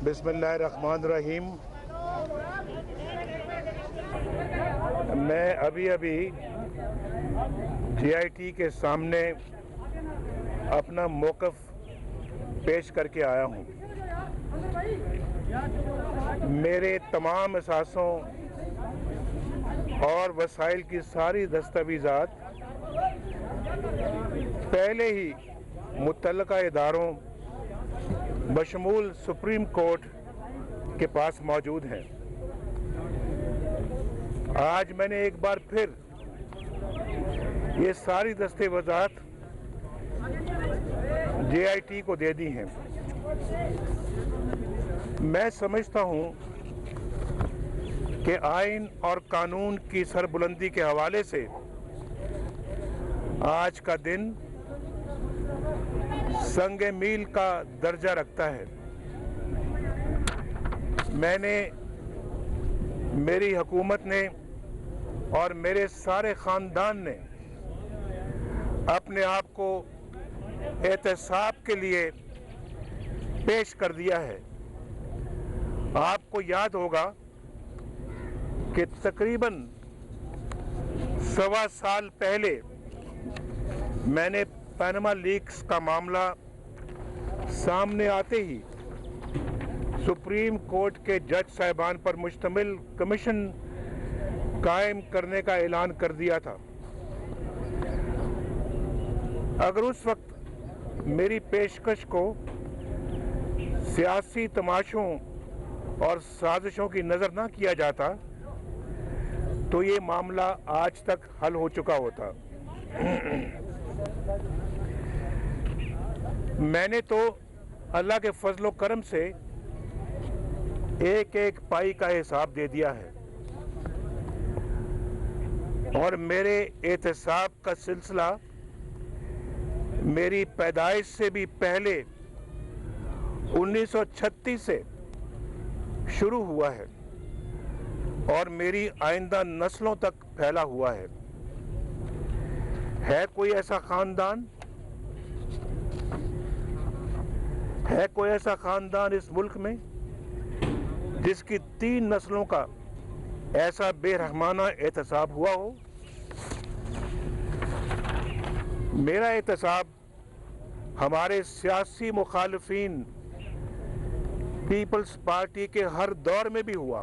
बिस्मिल्लाहिर्रहमानिर्रहीम। मैं अभी GIT के सामने अपना मौक़िफ़ पेश करके आया हूँ। मेरे तमाम असासों और वसाइल की सारी दस्तावेज़ात पहले ही मुतल्लका इदारों बशमूल सुप्रीम कोर्ट के पास मौजूद हैं। आज मैंने एक बार फिर ये सारी दस्तावेज़ात GIT को दे दी हैं। मैं समझता हूँ कि आइन और कानून की सरबुलंदी के हवाले से आज का दिन संगे मील का दर्जा रखता है। मेरी हुकूमत ने और मेरे सारे ख़ानदान ने अपने आप को एहतसाब के लिए पेश कर दिया है। आपको याद होगा कि तकरीबन 1.25 साल पहले मैंने पैनामा लीक्स का मामला सामने आते ही सुप्रीम कोर्ट के जज साहिबान पर मुश्तमिल कमीशन कायम करने का ऐलान कर दिया था। अगर उस वक्त मेरी पेशकश को सियासी तमाशों और साजिशों की नज़र ना किया जाता तो ये मामला आज तक हल हो चुका होता। मैंने तो अल्लाह के फजल व करम से एक एक पाई का हिसाब दे दिया है और मेरे एहतसाब का सिलसिला मेरी पैदाइश से भी पहले 1936 से शुरू हुआ है और मेरी आइंदा नस्लों तक फैला हुआ है। कोई ऐसा खानदान इस मुल्क में जिसकी 3 नस्लों का ऐसा बेरहमाना एहतसाब हुआ हो? मेरा एहतसाब हमारे सियासी मुखालिफिन पीपल्स पार्टी के हर दौर में भी हुआ।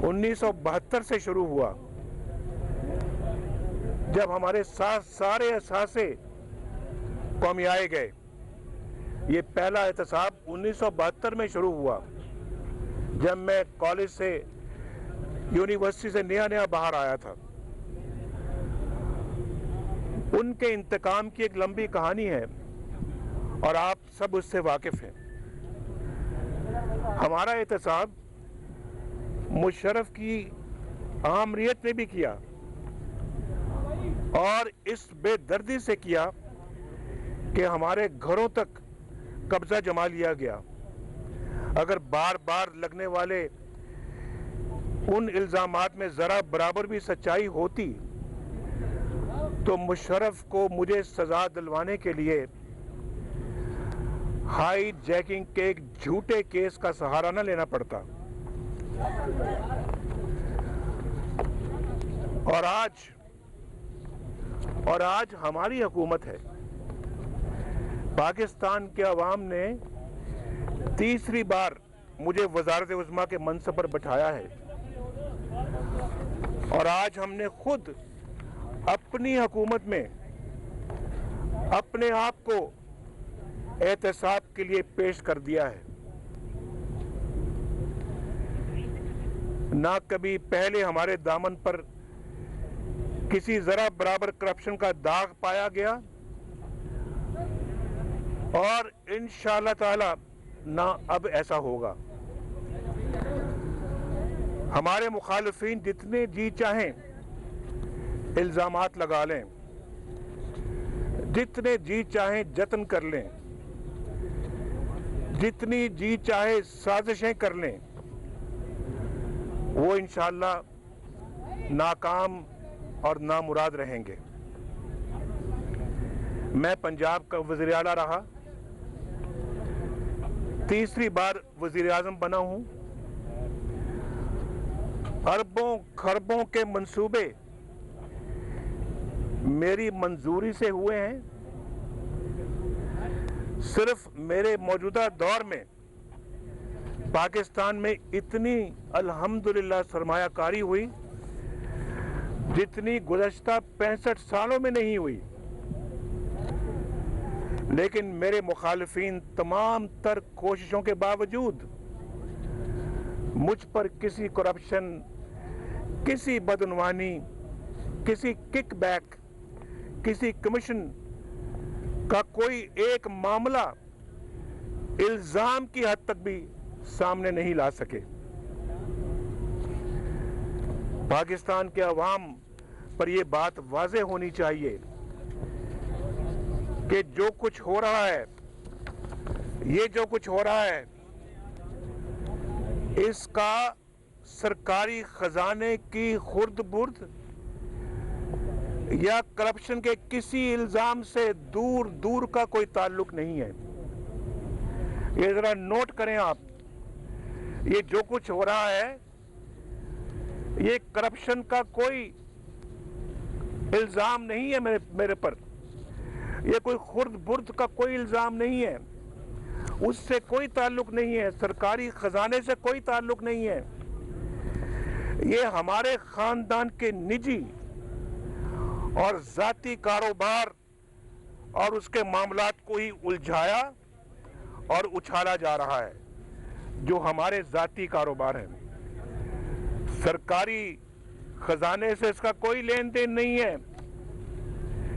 1972 से शुरू हुआ जब हमारे सारे असासे कौमियाए गए। ये पहला एहतसाब 1972 में शुरू हुआ जब मैं कॉलेज से यूनिवर्सिटी से नया बाहर आया था। उनके इंतकाम की एक लंबी कहानी है और आप सब उससे वाकिफ हैं। हमारा एहतसाब मुशर्रफ की आमरीत ने भी किया और इस बेदर्दी से किया कि हमारे घरों तक कब्जा जमा लिया गया। अगर बार बार लगने वाले उन इल्जामात में जरा बराबर भी सच्चाई होती तो मुशर्रफ को मुझे सजा दिलवाने के लिए हाई जैकिंग के एक झूठे केस का सहारा न लेना पड़ता। और आज हमारी हुकूमत है। पाकिस्तान के अवाम ने तीसरी बार मुझे वज़ारत उज़्मा के मनसब पर बैठाया है और आज हमने खुद अपनी हुकूमत में अपने आप को एहतसाब के लिए पेश कर दिया है। ना कभी पहले हमारे दामन पर किसी जरा बराबर करप्शन का दाग पाया गया और इंशाअल्लाह ताला ना अब ऐसा होगा। हमारे मुखालिफिन जितने जी चाहें इल्जामात लगा लें, जितने जी चाहें जतन कर लें, जितनी जी चाहे साजिशें कर लें, वो इंशाअल्लाह नाकाम और नामुराद रहेंगे। मैं पंजाब का वज़ीर आला रहा, तीसरी बार वजीर आजम बना हूं। अरबों खरबों के मंसूबे मेरी मंजूरी से हुए हैं। सिर्फ मेरे मौजूदा दौर में पाकिस्तान में इतनी अल्हम्दुलिल्लाह सरमायाकारी हुई जितनी गुज़श्ता 65 सालों में नहीं हुई। लेकिन मेरे मुखालिफिन तमाम तर कोशिशों के बावजूद मुझ पर किसी करप्शन, किसी बदनवानी, किसी किकबैक, किसी कमीशन का कोई एक मामला इल्जाम की हद तक भी सामने नहीं ला सके। पाकिस्तान के अवाम पर यह बात वाज़ेह होनी चाहिए कि जो कुछ हो रहा है, ये जो कुछ हो रहा है, इसका सरकारी खजाने की खुर्द बुर्द या करप्शन के किसी इल्जाम से दूर दूर का कोई ताल्लुक नहीं है। ये जरा नोट करें आप, ये जो कुछ हो रहा है ये करप्शन का कोई इल्जाम नहीं है मेरे पर, ये कोई खुर्द बुर्द का कोई इल्जाम नहीं है, उससे कोई ताल्लुक नहीं है, सरकारी खजाने से कोई ताल्लुक नहीं है। ये हमारे खानदान के निजी और जाती कारोबार और उसके मामलात को ही उलझाया और उछाला जा रहा है, जो हमारे जाती कारोबार हैं। सरकारी खजाने से इसका कोई लेन देन नहीं है,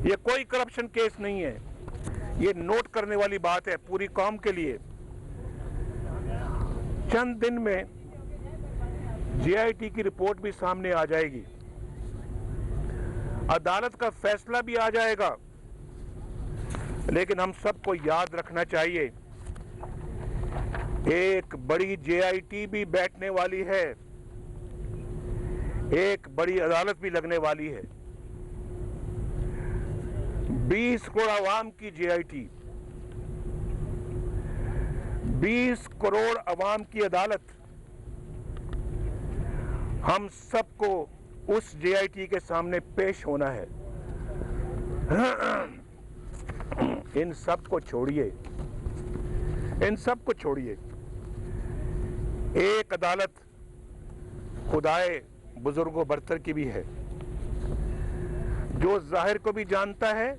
ये कोई करप्शन केस नहीं है। ये नोट करने वाली बात है पूरी कौम के लिए। चंद दिन में JIT की रिपोर्ट भी सामने आ जाएगी, अदालत का फैसला भी आ जाएगा। लेकिन हम सबको याद रखना चाहिए, एक बड़ी JIT भी बैठने वाली है, एक बड़ी अदालत भी लगने वाली है। 20 करोड़ अवाम की JIT, 20 करोड़ अवाम की अदालत, हम सबको उस JIT के सामने पेश होना है। इन सब को छोड़िए, इन सब को छोड़िए। एक अदालत खुदाए बुजुर्गों बरतर की भी है, जो जाहिर को भी जानता है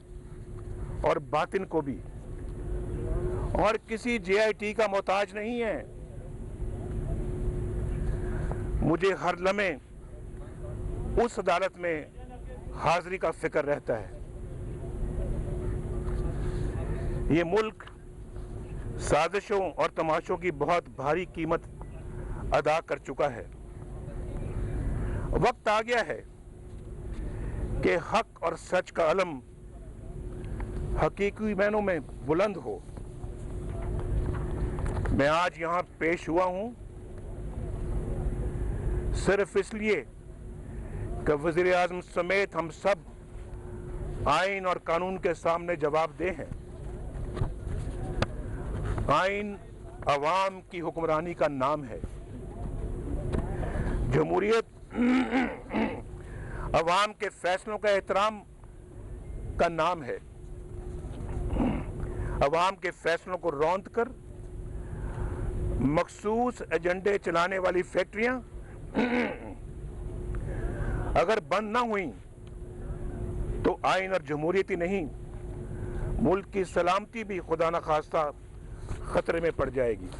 और बातिन को भी, और किसी JIT का मोहताज नहीं है। मुझे हर लम्हे उस अदालत में हाजिरी का फिक्र रहता है। ये मुल्क साजिशों और तमाशों की बहुत भारी कीमत अदा कर चुका है। वक्त आ गया है कि हक और सच का अलम हकीकी मायनों में बुलंद हो। मैं आज यहां पेश हुआ हूं सिर्फ इसलिए कि वज़ीर आज़म समेत हम सब आइन और कानून के सामने जवाबदेह हैं। आइन अवाम की हुक्मरानी का नाम है, जमहूरियत अवाम के फैसलों का एहतराम का नाम है। अवाम के फैसलों को रौंद कर मखसूस एजेंडे चलाने वाली फैक्ट्रियां अगर बंद ना हुई तो आइन और जमहूरियत ही नहीं, मुल्क की सलामती भी खुदा न खास्ता खतरे में पड़ जाएगी।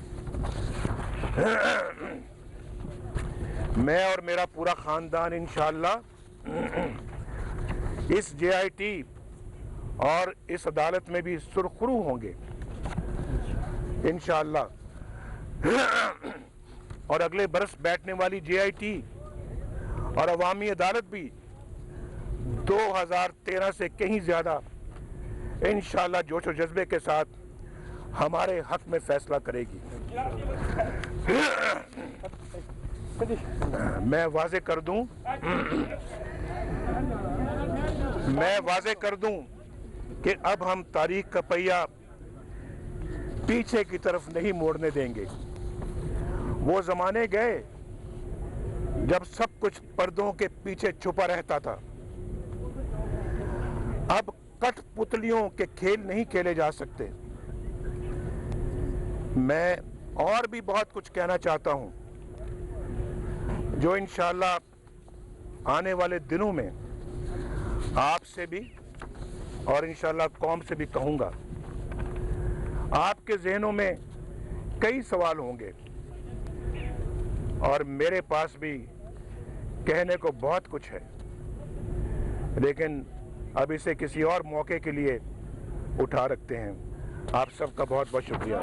मैं और मेरा पूरा खानदान इंशाअल्लाह इस JIT और इस अदालत में भी सुरखरू होंगे इंशाअल्लाह। और अगले बरस बैठने वाली JIT और अवामी अदालत भी 2013 से कहीं ज्यादा इंशाअल्लाह जोश और जज्बे के साथ हमारे हक में फैसला करेगी। मैं वाज़े कर दूं कि अब हम तारीख का पहिया पीछे की तरफ नहीं मोड़ने देंगे। वो ज़माने गए जब सब कुछ पर्दों के पीछे छुपा रहता था। अब कठपुतलियों के खेल नहीं खेले जा सकते। मैं और भी बहुत कुछ कहना चाहता हूं, जो इंशाअल्लाह आने वाले दिनों में आपसे भी और इंशाअल्लाह कौम से भी कहूंगा। आपके ज़हनों में कई सवाल होंगे और मेरे पास भी कहने को बहुत कुछ है, लेकिन अब इसे किसी और मौके के लिए उठा रखते हैं। आप सबका बहुत बहुत शुक्रिया।